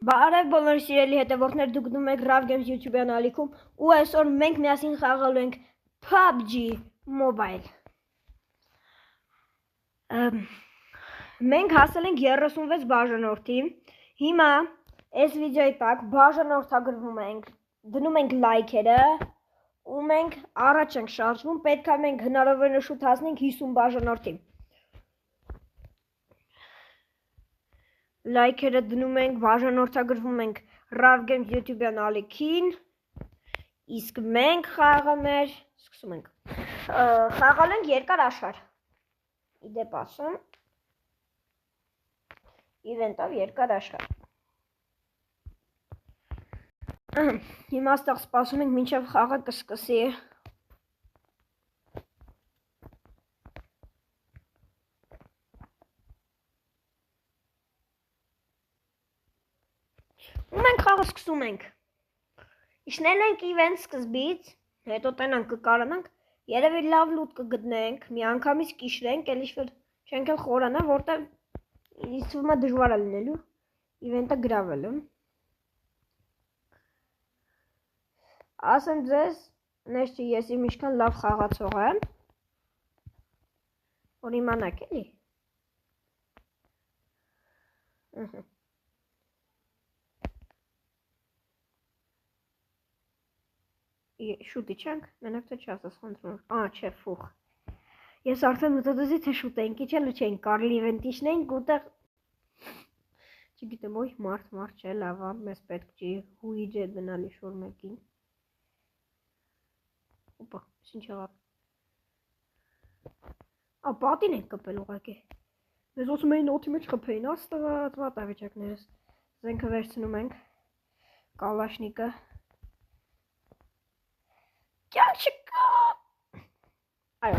Բարև բոլոր սիրելի հետևորդներ, դուք դնում եք Rav Games YouTube-յան ալիքում ու այսօր մենք միասին խաղալու ենք PUBG Mobile։ Մենք հասել ենք 36 բաժանորդի։ Հիմա այս վիդեոյի տակ բաժանորդագրվում ենք, դնում ենք լայքերը ու մենք առաջ ենք շարժվում, պետք է մենք հնարավորինս շուտ հասնենք 50 բաժանորդի։ Լայքերը դնում ենք, բաժանորդագրվում ենք Rav Games YouTube-յան ալիքին, իսկ մենք խաղը մեր սկսում ենք։ Խաղալ ենք երկար աշխարհ։ Իդեպ ասեմ, իվենտով երկար աշխարհ։ Հիմա այստեղ սպասում ենք մինչև խաղը կսկսի։ Ու մենք խաղը սկսում ենք։ Իջնել ենք իվենտ սկզբից, հետո տենանք կկարանանք, երևի լավ լուտ կգտնենք, միանգամից կիշրենք, էլ ինչ-որ չենք էլ խորանա, որտեղ ինձ թվում է դժվար է լինելու իվենտը գրավելը։ Ասեմ ձեզ, նես չի ես իմ ինչքան լավ խաղացող եմ, որ իմանաք էլի։ Շուտի չենք, մենակ թե չասես խնդրում, չէ, ֆուխ։ Ես արդեն մտածեցի, թե շուտ ենք, իջել ու չենք, կարելի իվենտ իջնենք, ուտեղ, չգիտեմ, ոյ, մարդ չէ, լավ, մեզ պետք չի, հույջ է դնալ ինչ-որ մեկին։ Ոպա, ինչ եղավ։ Պատին ենք կպել ուղղակի։ Մեզ ոսում էին օդի մեջ խփեին, աստված, վատավիճակներս։ Զենքը վերցնում ենք, կալաշնիկը։ Կյանք չկա։ Այո։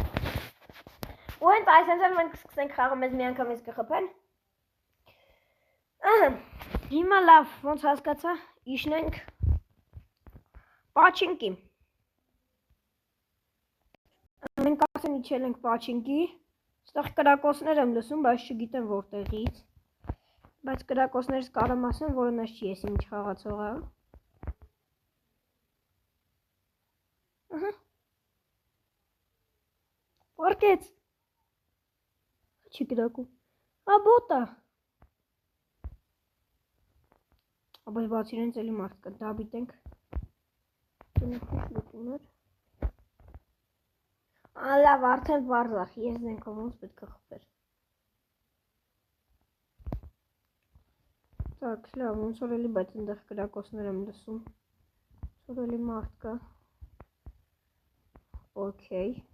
Ու հենց այսինքն մենք սկսենք խաղը մեզ միանգամից կխփեն։ Հիմա լավ, ոնց հասկացա, իջնենք Պաչինկի։ Մենք ասեն իջել ենք Պաչինկի, այստեղ կրակոցներ եմ լսում, բայց չգիտեմ որտեղից։ Բայց կրակոցներից կարամ ասեմ, որը նես չի ես ինչ խաղացող եմ։ Պարկեց։ Չի կրակում։ Բոտա։ Բայց բաց իրենց էլի մարդ կա, դաբիտ ենք։ Լավ, արդեն վարզախ, ես զենքով ոնց պետք է խփեր։ Так, լավ, ոնց որ էլի, բայց այնտեղ կրակոցներ եմ լսում։ Որ էլի մարդ կա։ Okay.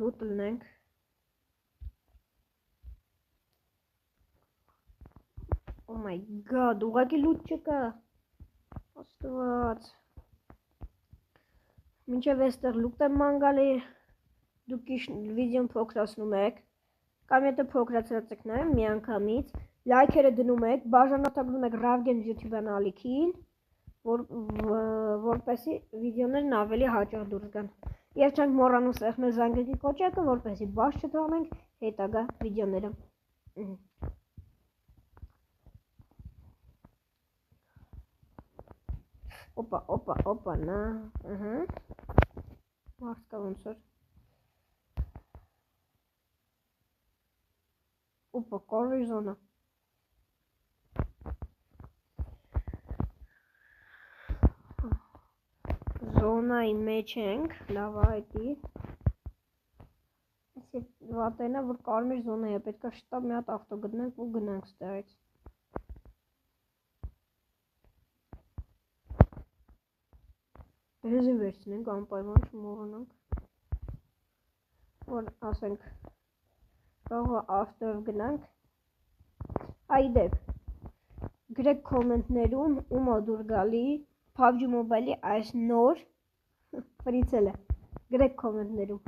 Լուտ լնենք։ Oh my god, ուղղակի լուտ չկա։ Աստված։ Մինչև այստեղ լուտ եմ մանգալի, դուք վիդեոն փոքրացնում եք, կամ եթե փոքրացրած եք նայում միանգամից, լայքերը դնում եք, բաժանորդագրում եք Rav Games YouTube-յան ալիքին, որպեսզի վիդեոներն ավելի հաճախ դուրս գան։ Եվ չենք մոռանում սեղմել զանգակի կոճակը, որպեսզի բաց չթողնենք հետագա վիդեոները։ Օպա, նա, մարդ կա ոնց որ։ Օպա, կարվի զոնա։ Զոնայի մեջ ենք, լավ այդի։ Ես վատենա, որ կարմիր զոնա է, պետք է շտապ մի հատ ավտո գտնենք ու գնանք ստեղից։ Բենզին վերցնենք, անպայման չմոռանանք, որ ասենք, կարող ավտոյով գնանք, այդեպ, գրեք կոմենտներում ում ա դուր գալի PUBG Mobile-ի այս նոր պրիցելը, գրեք կոմենտներում,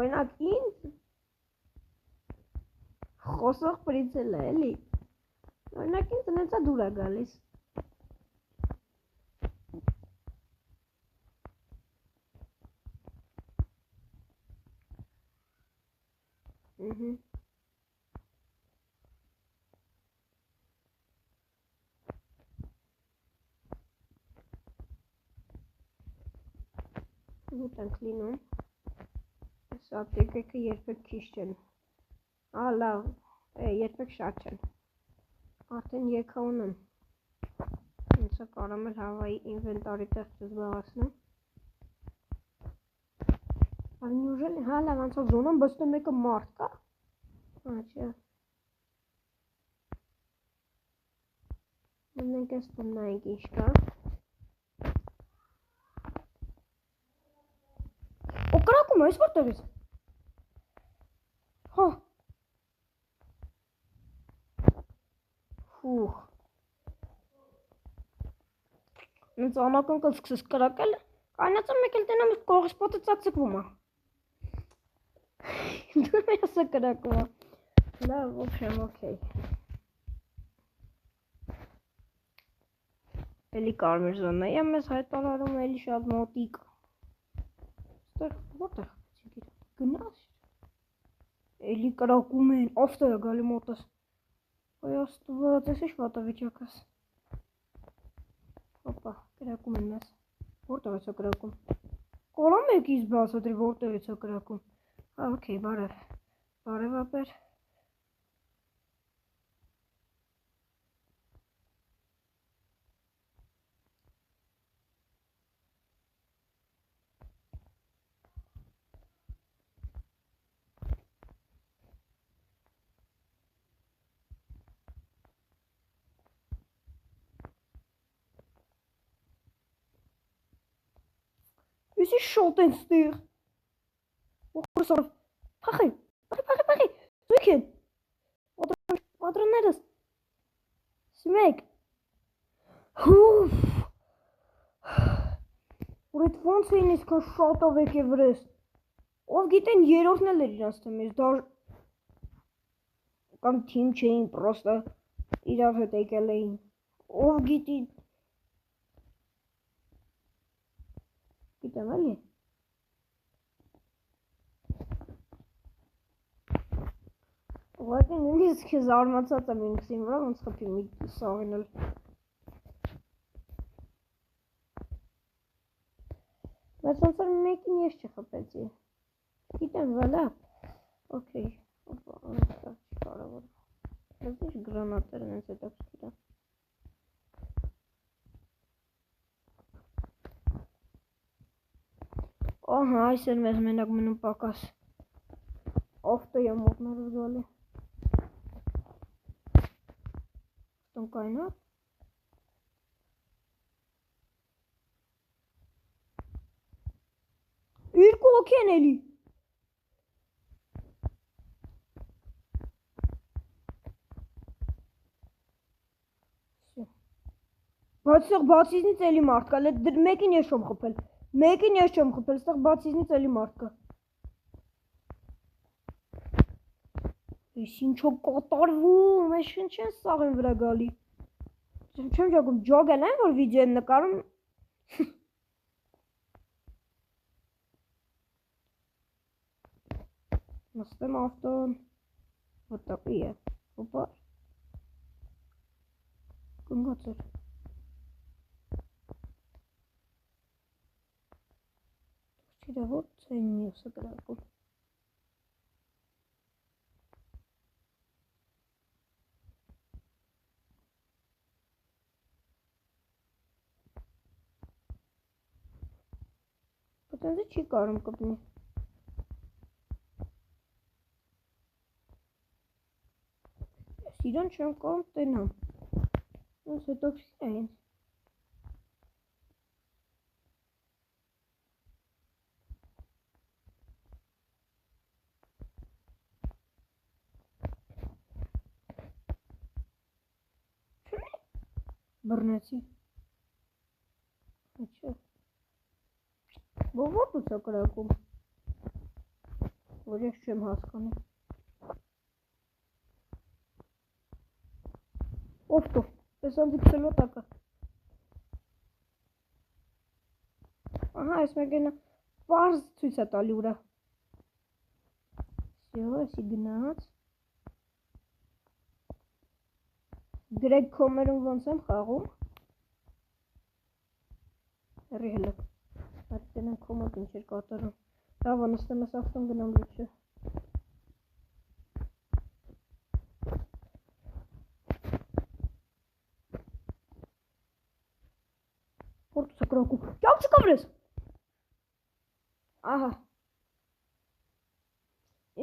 օրինակ ինձ խոսող պրիցելը էլի, Օրինակ ինձ նեցա դուր է գալիս։ Ուտ ենք լինում։ Այս ապտեկեքը երբեք քիչ չեն։ Լավ, երբեք շատ չեն։ Արդեն եկա ունեմ։ Ինձը կարամ էլ հավայի ինվենտարի տեղ չզբաղացնեմ։ Neужели, լավ անցավ զոնան, բայց դե մեկը մարդ կա։ Չէ։ Մենք այս տուն նայենք ինչ կա։ Օ, կրակում է, այս որտեղից։ Հա։ Ֆուխ։ Ինձ անակնկալ սկսես կրակել, կանացը մեկ էլ տենամ կողսպոտը ծածկվում է։ Դու մեզ կրակում է։ Լավ, ոբշեմ, օքեյ։ Էլի կարմիր զոնա եմ մեզ հայտարարում էլի շատ մոտիկ։ Ստեղ որտեղ գնաս։ Էլի կրակում են, ավտո է գալի մոտս։ Ոյ աստված, ես ինչ վատավիճակս։ Հոպա, կրակում են մեզ։ Որտեղից է կրակում։ Կարամ եկից բացատրի որտեղից է կրակում։ Օքեյ, բարև։ Բարև ապեր։ Եսի շոտ են ստեղ։ Ոհորսով, պախի, զույք են, պատրոններս, սիմեկ, հուվ, որ էտ ոնց էին իսկան շատով եկ է վրես, ով գիտեն երորդն էլ էր իրանց թմից, կամ թիմ չէին, պրոստը իրավ հետ եկել էին, ով գիտի, գիտեմ էլի, ուղղակի նույնիսկ քեզ արմացած եմ ինքսին վրա, ոնց խփի մի սաղին էլ։ Բայց ոնց որ մեկին ես չխփեցի։ Գիտեմ, վալա։ Օքեյ, չի կարևոր։ Բայց ինչ գրանատեր են հենց հետաքրքիր է։ Ահա, այս էր մեզ մենակ մնում պակաս։ Ավտո եմ մոտներս գալի։ Կայնա։ Երկու հոգի են էլի։ Բայց ստեղ բացիզնից էլի մարդ կա, մեկին ես չեմ խփել, ստեղ բացիզնից էլի մարդ կա։ Ես ինչո կատարվում, ես ինչ են սաղին վրա գալի։ Չեմ ճակում, ջոգել են, որ վիդեո են նկարում։ Նստեմ ավտոն, ոտակի է, հոպար, կնգաց էր։ Չիրա որ ծեն մյուսը կրակում։ Պտենզի չի կարում կպնի։ Ես իրան չեմ կարում տենամ։ Ես հետոքսի է ինձ։ Բռնեցի։ Չէ։ Ո՞րտուց է կրակում։ Որ ես չեմ հասկանում։ Ով դու, ես անձի պսելոտակը։ Ահա, այս մեկենը պարզ ցույց է տալի ուրա։ Всё, էսի գնաց։ Գրեգ կոմերում ոնց եմ խաղում։ Հեռի հելը։ Այդ տենան կոմոտ ինչ էր կատարում։ Լավ, նստեմ ես ավտոն գնամ լուչը։ Որտուց է կրակում։ Կյալ չկավրես։ Ահա։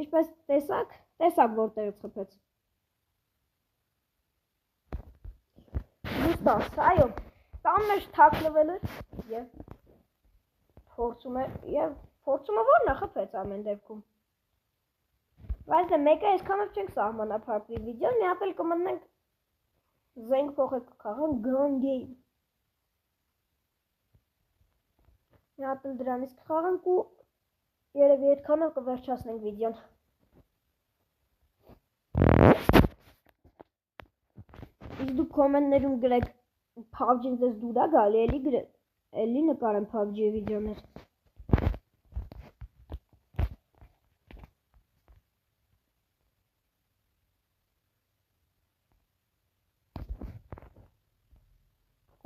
Ինչպես տեսակ որտեղից խփեց։ Լուստաս, այո, տան մեջ թաքնվել էր եւ փորձում է որն է խփեց ամեն դեպքում։ Բայց դե մեկը այսքանով չենք սահմանափակվի վիդեոն, մի հատ էլ կմտնենք զենք փոխեք քաղան Gun Game։ Մի հատ էլ դրանից կխաղանք ու երևի այդքանով կվերջացնենք վիդեոն։ Իսկ դուք կոմենտներում գրեք PUBG-ն ձեզ դուր է գալի, էլի նկարեմ PUBG-ի վիդեոներ։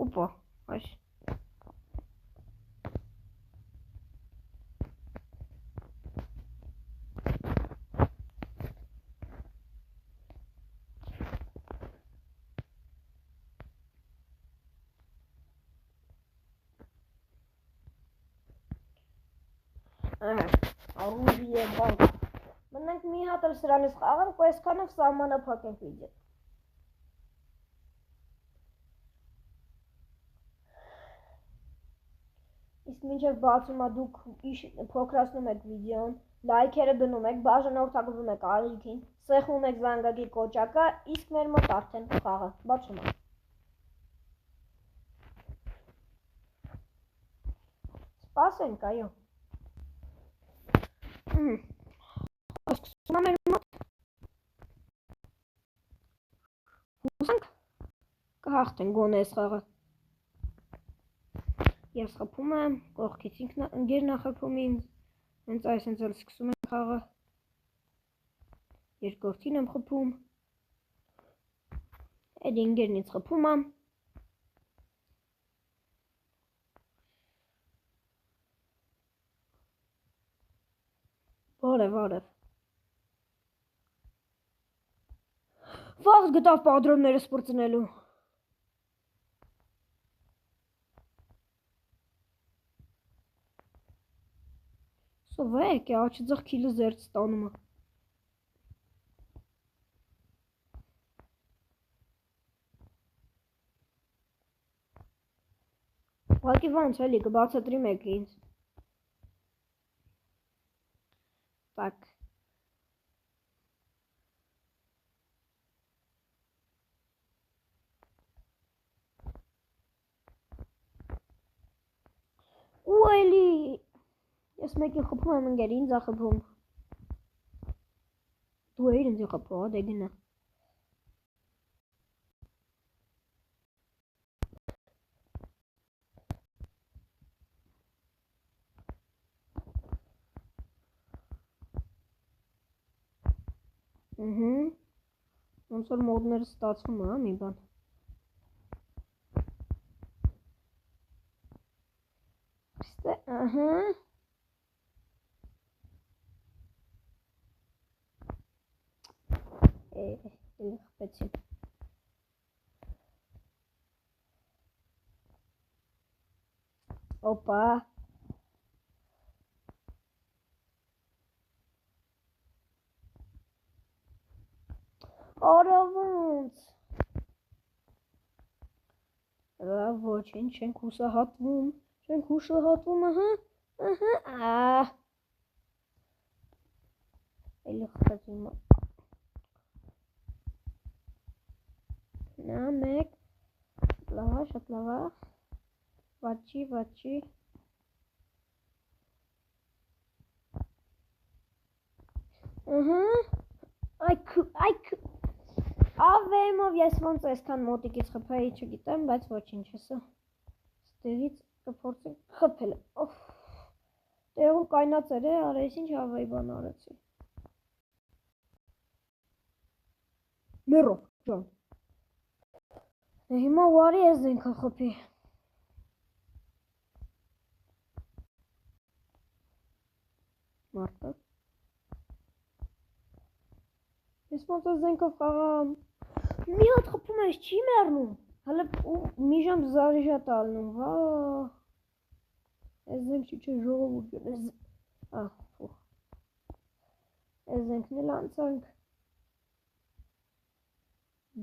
Օպա, այս Արուժի է բանք։ Մնանք մի հատ էլ սրանից խաղանք ու այսքանով սահմանափակենք վիդեոն։ Իսկ մինչև բացումը դուք փոքրացնում եք վիդեոն, լայքերը դնում եք, բաժանորդագրում եք ալիքին, սեղմում եք զանգակի կոճակը, իսկ մեր մոտ արդեն խաղը բացում է։ Սպասենք, այո։ Սկսում է մեր մոտ։ Հուսանք կհաղթեն գոնե այս խաղը։ Ես խփում եմ, կողքից ընկերն է խփում ինձ, հենց այս հենց էլ սկսում եմ խաղը։ Երկրորդին եմ խփում։ Էդ ընկերն ինձ խփում է։ Որև։ Վաղ գտավ պատրոնները սպրծնելու։ Սովեկ է, աչի ձախ քիլը զերծ ստանում է։ Ուղղակի ոնց էլի կբացատրի մեկը ինձ։ Так։ Ու էլի ես մեկին խփում եմ, ընկեր ինձ է խփում։ Դու էիր ինձ խփում, դե գնա։ Ոնց որ մոդները ստացվում է, մի բան։ Ահա։ Էլի խփեցի։ Օպա։ Արա ոնց։ Ոչինչ, չենք հուսահատվում, ահա, էլի խփեցի։ Նա մեկ, շատ լավա, վաչի, ահա, այք, ավե, Հիմով ես ոնց այսքան մոտիկից խփեի չգիտեմ, բայց ոչինչ հեսա։ Ստերից կփորձենք խփել։ Տեղում կայնած էր, արես ինչ հավայի բան արեցի։ Մերո, ջան։ Հիմա ուարի ես զենքը խփի։ Մարդը։ Ես ոնց է զենքով խաղամ։ Մի հատ խփում ես չի մեռնում։ Հələ մի ժամ զարիժատ ալնում, վա։ Այս զենք չի ժողովուրդ ջան։ Այս զենքն էլ անցանք։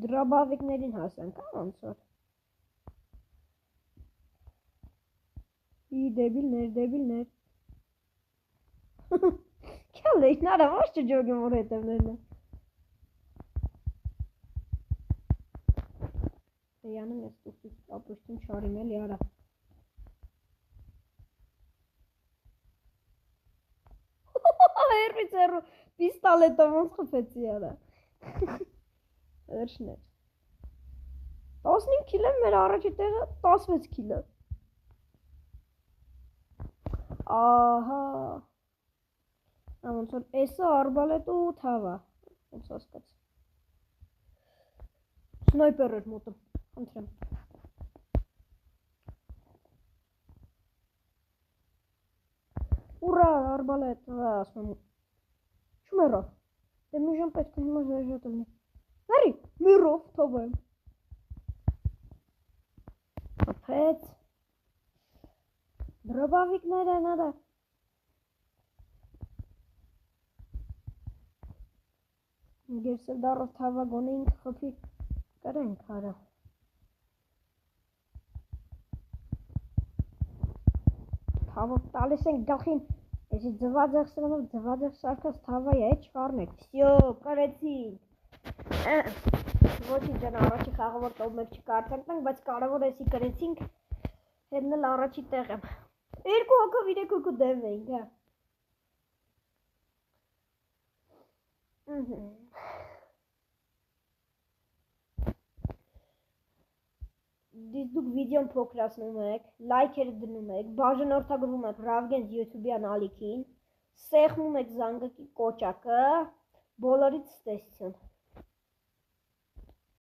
Դրաբավիկներին հասանք, ոնց որ։ Դեբիլներ։ Քյալ է, նարա ոչ չջոգեմ որ հետևներն է։ Դեյանում ես տուքից ապուշտում չարիմ էլի արա։ Հերվից հեռու պիստալետով ոնց խփեցի արա։ Վերջներ։ 15 կիլո մեր առաջի տեղը 16 կիլո։ Ահա։ Ոնց որ էսը արբալետ ու թավա։ Ոնց հասկաց։ Սնայպեր էր մոտը, խնդրեմ։ Ուրա, արբալետ, ասում եմ։ Չմերով։ Դե մի ժամ պետք է հիմա ժայժատ ըլնի։ Մերի, մերով, թավայում։ Հապեց։ Դրոբավիկներ են արա։ Գերսել դարով թավա գոնե ինք խփի կրենք արա։ Թավով տալիս են գլխին, էսի ձվաձեղ սրանով ձվաձեղ սարկած թավա է, չխարնեք, վսյո, կարեցինք։ Ոչինչ են առաջի խաղը որ տով մեկ չկարծանքնանք, բայց կարևոր էսի կրեցինք, հետն էլ առաջի տեղ եմ։ 2 հոգով 3 հոգու դեմ էինք, Դուք վիդեոն փոքրացնում եք, լայքեր դնում եք, բաժանորդագրում եք Ravgens YouTube-յան ալիքին, սեղմում եք զանգակի կոճակը, բոլորից ցտեսություն։